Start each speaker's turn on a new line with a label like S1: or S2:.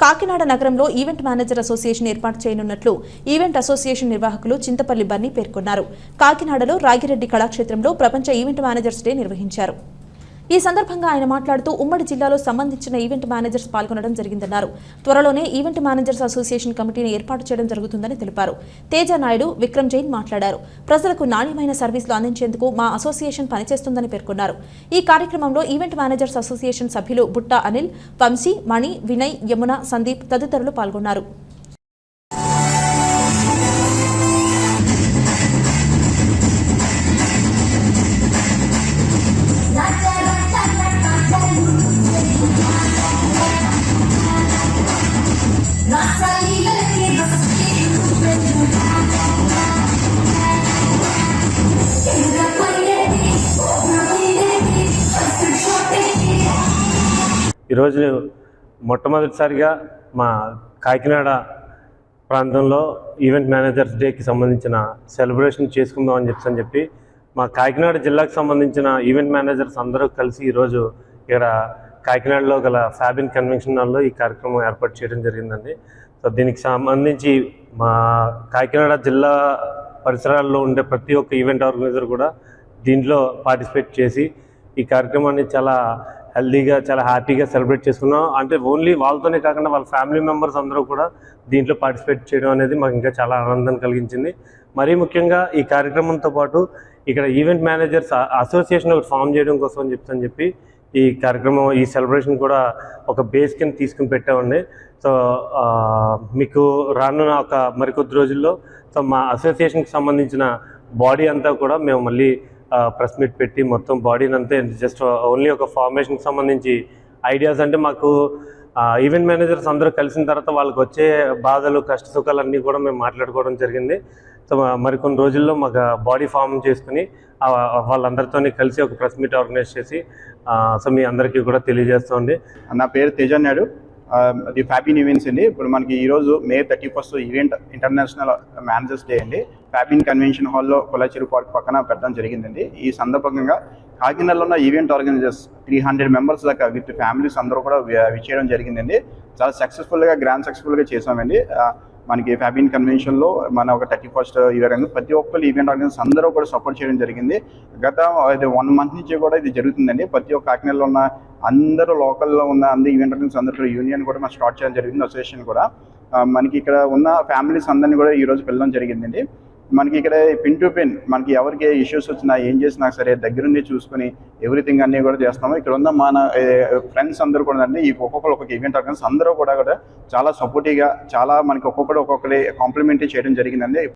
S1: కాకినాడ నగరంలో event manager association ఏర్పాటు చేయనున్నట్లు ఈవెంట్ అసోసియేషన్ నిర్వాహకులు చింతపల్లి బన్నీ పేర్కొన్నారు. కాకినాడలో రాగిరెడ్డి కళాక్షేత్రంలో ప్రపంచ ఈవెంట్ మేనేజర్స్ డే నిర్వహించారు. ఈ సందర్భంగా ఆయన మాట్లాడుతూ ఉమ్మడి జిల్లాలో సంబంధించిన ఈవెంట్ మేనేజర్స్ పాల్గొనడం జరిగిందన్నారు. త్వరలోనే ఈవెంట్ మేనేజర్స్ అసోసియేషన్ కమిటీని ఏర్పాటు చేయడం జరుగుతుందని తెలిపారు. తేజ నాయుడు, విక్రమ్ జైన్ మాట్లాడారు. ప్రజలకు నాణ్యమైన సర్వీసులు అందించేందుకు మా అసోసియేషన్ పనిచేస్తుందని పేర్కొన్నారు. ఈ కార్యక్రమంలో ఈవెంట్ మేనేజర్స్ అసోసియేషన్ సభ్యులు బుట్టా అనిల్, వంశీ, మణి, వినయ్, యమున, సందీప్ తదితరులు పాల్గొన్నారు.
S2: ఈరోజు మొట్టమొదటిసారిగా మా కాకినాడ ప్రాంతంలో ఈవెంట్ మేనేజర్స్ డేకి సంబంధించిన సెలబ్రేషన్ చేసుకుందామని చెప్పి మా కాకినాడ జిల్లాకు సంబంధించిన ఈవెంట్ మేనేజర్స్ అందరూ కలిసి ఈరోజు ఇక్కడ కాకినాడలో గల ఫ్యాబిన్ కన్వెన్షన్ హాల్లో ఈ కార్యక్రమం ఏర్పాటు చేయడం జరిగిందండి. సో దీనికి సంబంధించి మా కాకినాడ జిల్లా పరిసరాల్లో ఉండే ప్రతి ఒక్క ఈవెంట్ ఆర్గనైజర్ కూడా దీంట్లో పార్టిసిపేట్ చేసి ఈ కార్యక్రమాన్ని చాలా హెల్దీగా, చాలా హ్యాపీగా సెలబ్రేట్ చేసుకున్నాం. అంటే ఓన్లీ వాళ్ళతోనే కాకుండా వాళ్ళ ఫ్యామిలీ మెంబర్స్ అందరూ కూడా దీంట్లో పార్టిసిపేట్ చేయడం అనేది మాకు ఇంకా చాలా ఆనందాన్ని కలిగించింది. మరీ ముఖ్యంగా ఈ కార్యక్రమంతో పాటు ఇక్కడ ఈవెంట్ మేనేజర్స్ అసోసియేషన్ ఒకటి ఫామ్ చేయడం కోసం అని చెప్పి ఈ కార్యక్రమం, ఈ సెలబ్రేషన్ కూడా ఒక బేస్ కింద తీసుకుని పెట్టామండి. సో మీకు రానున్న ఒక మరికొద్ది రోజుల్లో సో మా అసోసియేషన్కి సంబంధించిన బాడీ అంతా కూడా మేము మళ్ళీ ప్రెస్ మీట్ పెట్టి మొత్తం బాడీని అంతే జస్ట్ ఓన్లీ ఒక ఫార్మేషన్కి సంబంధించి ఐడియాస్, అంటే మాకు ఈవెంట్ మేనేజర్స్ అందరూ కలిసిన తర్వాత వాళ్ళకి వచ్చే బాధలు, కష్ట సుఖాలన్నీ కూడా మేము మాట్లాడుకోవడం జరిగింది. సో మరికొన్ని రోజుల్లో మాకు బాడీ ఫామ్ చేసుకుని వాళ్ళందరితో కలిసి ఒక ప్రెస్ మీట్ ఆర్గనైజ్ చేసి సో మీ అందరికీ కూడా తెలియజేస్తామండి.
S3: నా పేరు తేజ నాయుడు, అది ఫ్యాబిన్ ఈవెంట్స్ అండి. ఇప్పుడు మనకి ఈరోజు May 31 event international managers day అండి. ఫ్యాబిన్ కన్వెన్షన్ హాల్లో కొల్లాచెరు పార్క్ పక్కన పెట్టడం జరిగిందండి. ఈ సందర్భంగా కాకినాడలో ఉన్న ఈవెంట్ ఆర్గనైజర్స్ 300 మెంబర్స్ దాకా విత్ ఫ్యామిలీస్ అందరూ కూడా విచ్చేయడం జరిగిందండి. చాలా సక్సెస్ఫుల్గా, గ్రాండ్ సక్సెస్ఫుల్గా చేసామండి. మనకి ఫ్యాబిన్ కన్వెన్షన్లో మన ఒక 31st ఈవెంట్ ప్రతి ఒక్కరు ఈవెంట్ ఆర్గనైజర్స్ అందరూ కూడా సపోర్ట్ చేయడం జరిగింది. గత 1 month నుంచి కూడా ఇది జరుగుతుందండి. ప్రతి ఒక్క కాకినాడలో ఉన్న అందరూ, లోకల్లో ఉన్న అందరు ఈవెంట్ ఆర్గనైజర్స్ అందరూ యూనియన్ కూడా మనం స్టార్ట్ చేయడం జరిగింది. అసోసియేషన్ కూడా మనకి ఇక్కడ ఉన్న ఫ్యామిలీస్ అందరినీ కూడా ఈరోజు పిలవడం జరిగిందండి. మనకి ఇక్కడ పిన్ టు పిన్ మనకి ఎవరికి ఇష్యూస్ వచ్చినా, ఏం చేసినా సరే దగ్గరుండి చూసుకుని ఎవ్రీథింగ్ అన్నీ కూడా చేస్తాము. ఇక్కడ ఉన్న మన ఫ్రెండ్స్ అందరూ కూడా అండి, ఈ ఒక్కొక్క ఈవెంట్ ఆర్గనైజర్స్ అందరూ కూడా చాలా సపోర్టివ్గా, చాలా మనకి ఒక్కొక్కటి కాంప్లిమెంటరీ చేయడం జరిగిందండి.